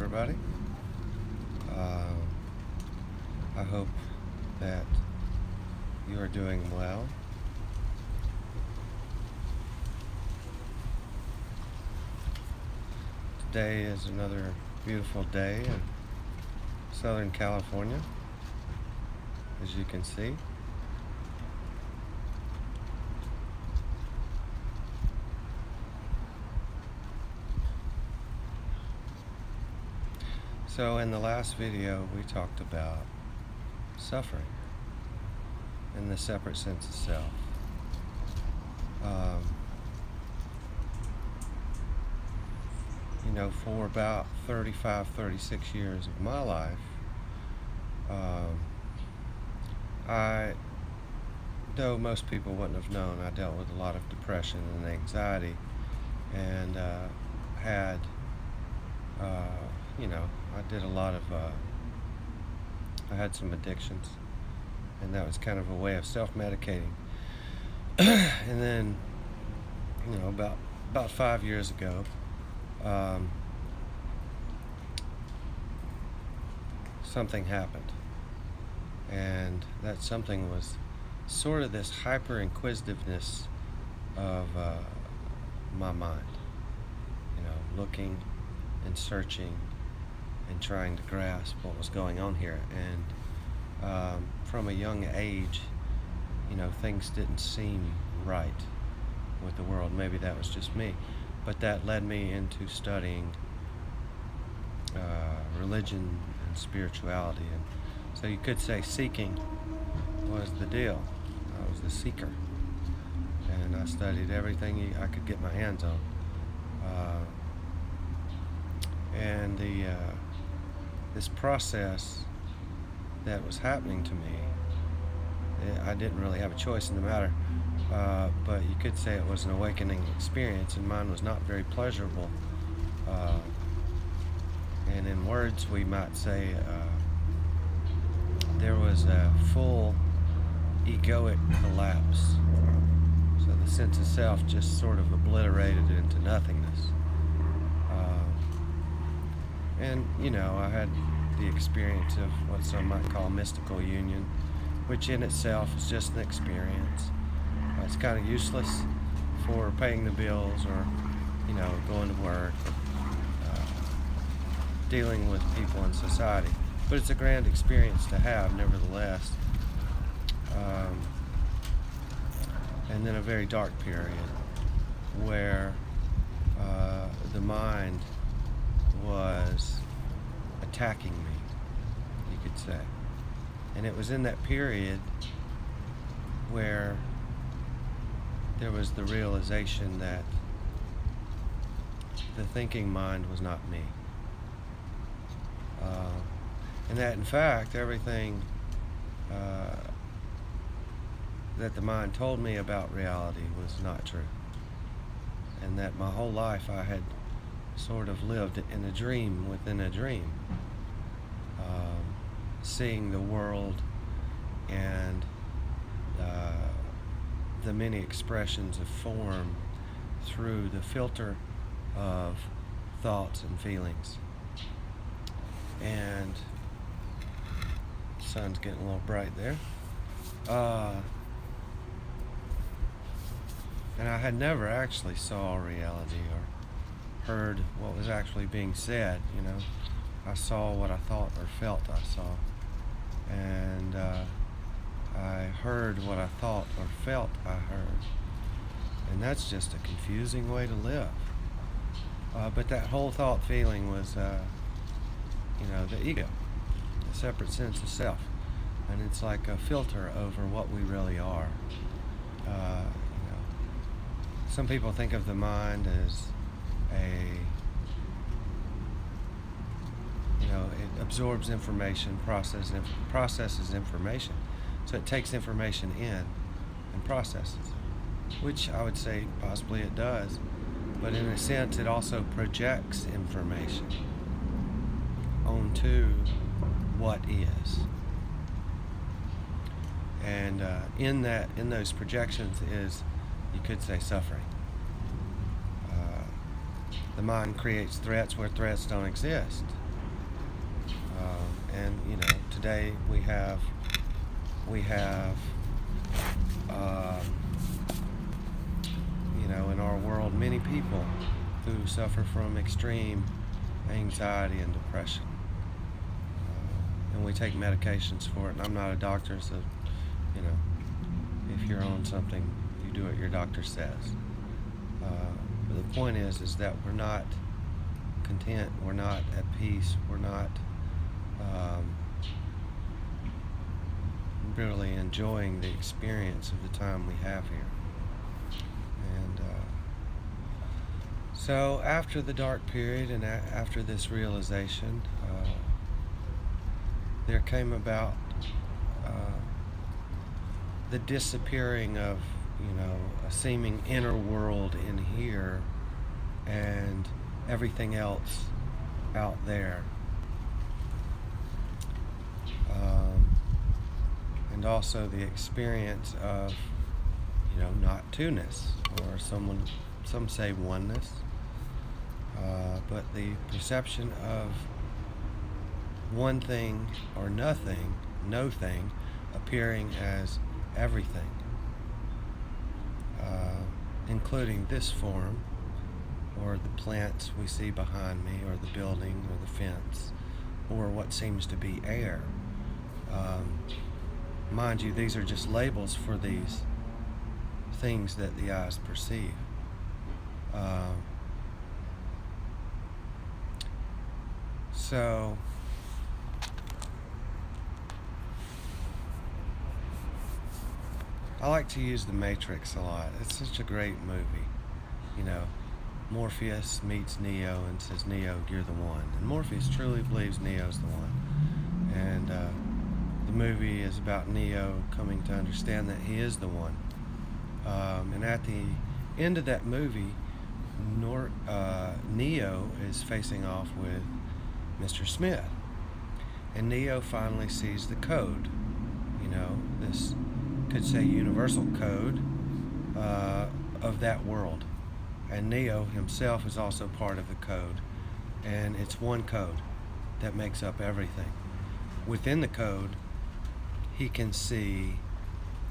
everybody. I hope that you are doing well. Today is another beautiful day in Southern California, as you can see. So in the last video, we talked about suffering in the separate sense of self. For about 35, 36 years of my life, though most people wouldn't have known, I dealt with a lot of depression and anxiety, and had I did a lot of, I had some addictions, and that was kind of a way of self-medicating. And then, about 5 years ago, something happened, and that something was sort of this hyper-inquisitiveness of my mind, looking and searching and trying to grasp what was going on here. And from a young age, things didn't seem right with the world. Maybe that was just me, but that led me into studying religion and spirituality. And so you could say seeking was the deal. I was the seeker, and I studied everything I could get my hands on. And this process that was happening to me, I didn't really have a choice in the matter, but you could say it was an awakening experience, and mine was not very pleasurable. And in words, we might say there was a full egoic collapse. So the sense of self just sort of obliterated into nothingness. And I had the experience of what some might call mystical union, which in itself is just an experience. It's kind of useless for paying the bills or going to work, dealing with people in society, but it's a grand experience to have nevertheless. And then a very dark period where the mind was attacking me, you could say. And it was in that period where there was the realization that the thinking mind was not me. And that, in fact, everything that the mind told me about reality was not true. And that my whole life I had sort of lived in a dream within a dream, seeing the world and the many expressions of form through the filter of thoughts and feelings. And the sun's getting a little bright there. And I had never actually saw reality or heard what was actually being said. I saw what I thought or felt I saw, and I heard what I thought or felt I heard, and that's just a confusing way to live. But that whole thought feeling was the ego, the separate sense of self, and it's like a filter over what we really are. Some people think of the mind as it absorbs information, processes information. So it takes information in and processes it, which I would say possibly it does. But in a sense, it also projects information onto what is. And in those projections is, you could say, suffering. The mind creates threats where threats don't exist. And today we have um, in our world many people who suffer from extreme anxiety and depression. And we take medications for it. And I'm not a doctor, so you know, if you're on something, you do what your doctor says. But the point is that we're not content, we're not at peace, we're not um, really enjoying the experience of the time we have here. And so after the dark period and after this realization, there came about uh, the disappearing of a seeming inner world in here and everything else out there, and also the experience of not two-ness, or some say oneness, but the perception of one thing or nothing, no thing, appearing as everything, including this form, or the plants we see behind me, or the building, or the fence, or what seems to be air. Mind you, these are just labels for these things that the eyes perceive. So I like to use The Matrix a lot. It's such a great movie. Morpheus meets Neo and says, "Neo, you're the one." And Morpheus truly believes Neo's the one. And the movie is about Neo coming to understand that he is the one. And at the end of that movie, Neo is facing off with Mr. Smith. And Neo finally sees the code. This could say universal code of that world. And Neo himself is also part of the code. And it's one code that makes up everything. Within the code, he can see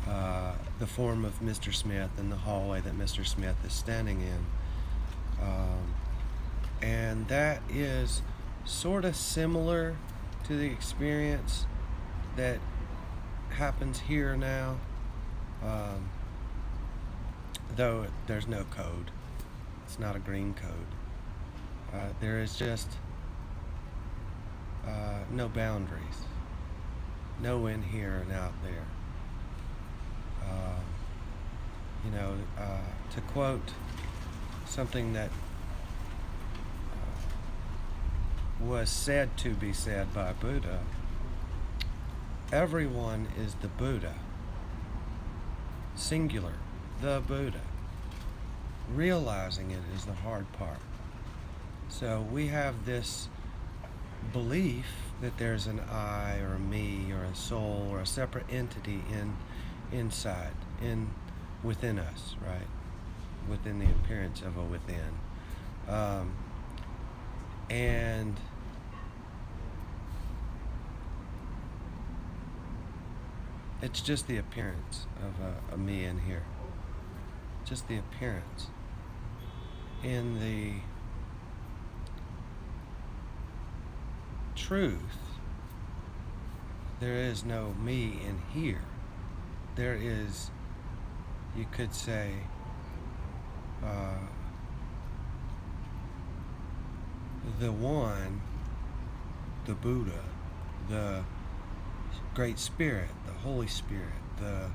the form of Mr. Smith in the hallway that Mr. Smith is standing in. And that is sort of similar to the experience that happens here now, though there's no code. It's not a green code. There is just no boundaries, no in here and out there. To quote something that was said to be said by Buddha, everyone is the Buddha, singular, the Buddha. Realizing it is the hard part. So we have this belief that there's an I or a me or a soul or a separate entity inside, within us, right? Within the appearance of a within. And it's just the appearance of a me in here. Just the appearance. In the truth, there is no me in here. There is, you could say, the one, the Buddha, the Great Spirit, the Holy Spirit, the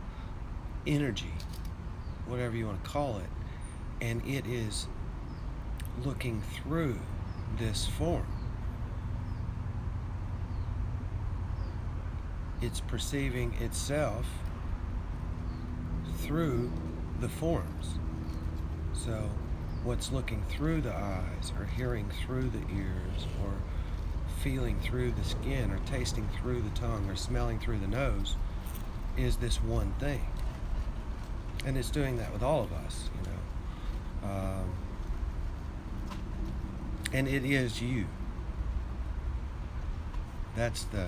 energy, whatever you want to call it, and it is looking through this form. It's perceiving itself through the forms. So what's looking through the eyes, or hearing through the ears, or feeling through the skin, or tasting through the tongue, or smelling through the nose, is this one thing. And it's doing that with all of us, and it is you. That's the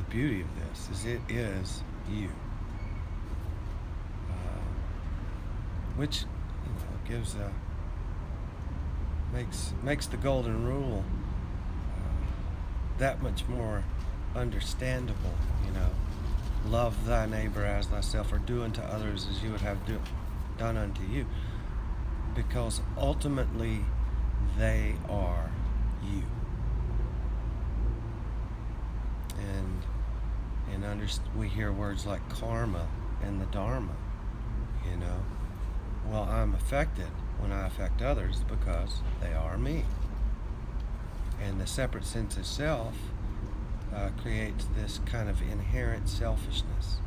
beauty of this, is it is you. Which, gives makes the golden rule that much more understandable. Love thy neighbor as thyself, or do unto others as you would have done unto you, because ultimately they are you. And we hear words like karma and the dharma. Well, I'm affected when I affect others because they are me. And the separate sense of self creates this kind of inherent selfishness,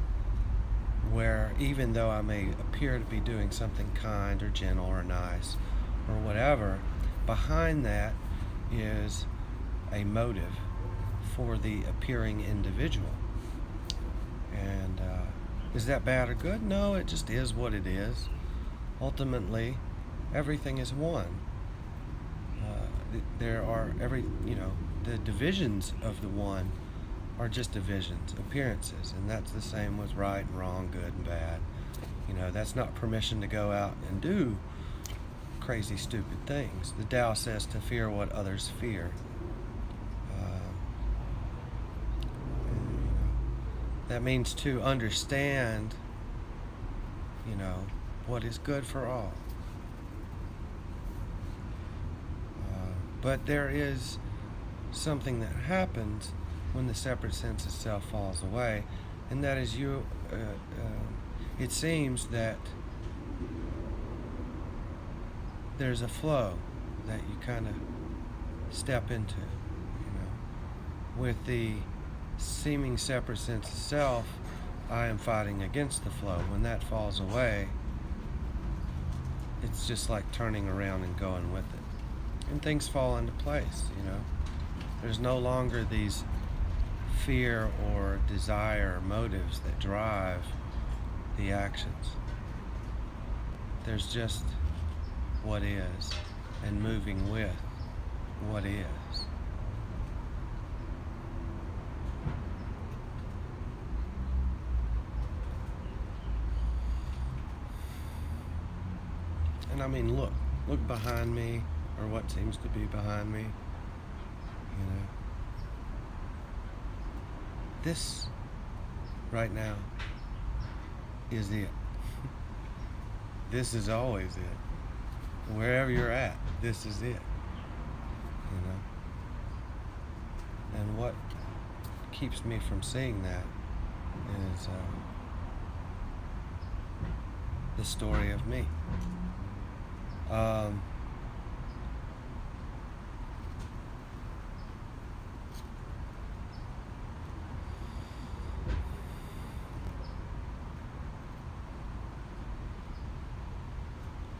where even though I may appear to be doing something kind or gentle or nice or whatever, behind that is a motive for the appearing individual. And is that bad or good? No, it just is what it is. Ultimately, everything is one. There are the divisions of the one are just divisions, appearances, and that's the same with right and wrong, good and bad. That's not permission to go out and do crazy, stupid things. The Tao says to fear what others fear. That means to understand, what is good for all. But there is something that happens when the separate sense of self falls away, and that is it seems that there's a flow that you kind of step into, with the seeming separate sense of self. I am fighting against the flow. When that falls away, it's just like turning around and going with it. And things fall into place, There's no longer these fear or desire motives that drive the actions. There's just what is, and moving with what is. And I mean, look behind me, or what seems to be behind me. This right now is it. This is always it. Wherever you're at, this is it. And what keeps me from seeing that is the story of me.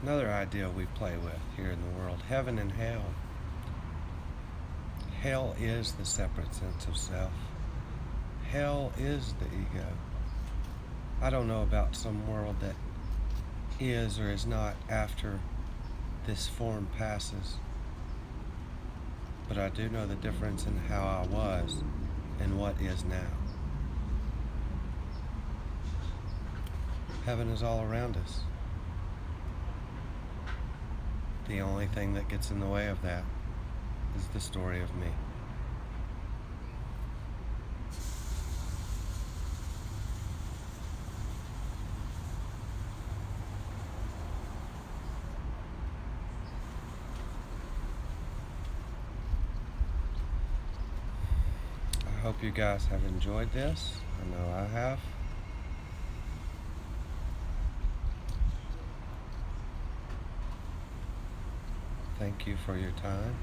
Another idea we play with here in the world, heaven and hell. Hell is the separate sense of self. Hell is the ego. I don't know about some world that is or is not after this form passes, but I do know the difference in how I was and what is now. Heaven is all around us. The only thing that gets in the way of that is the story of me. I hope you guys have enjoyed this. I know I have. Thank you for your time.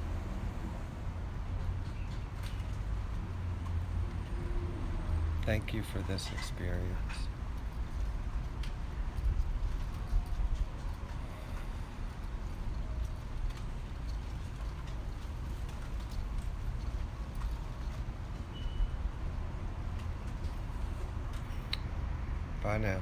Thank you for this experience. Bye now.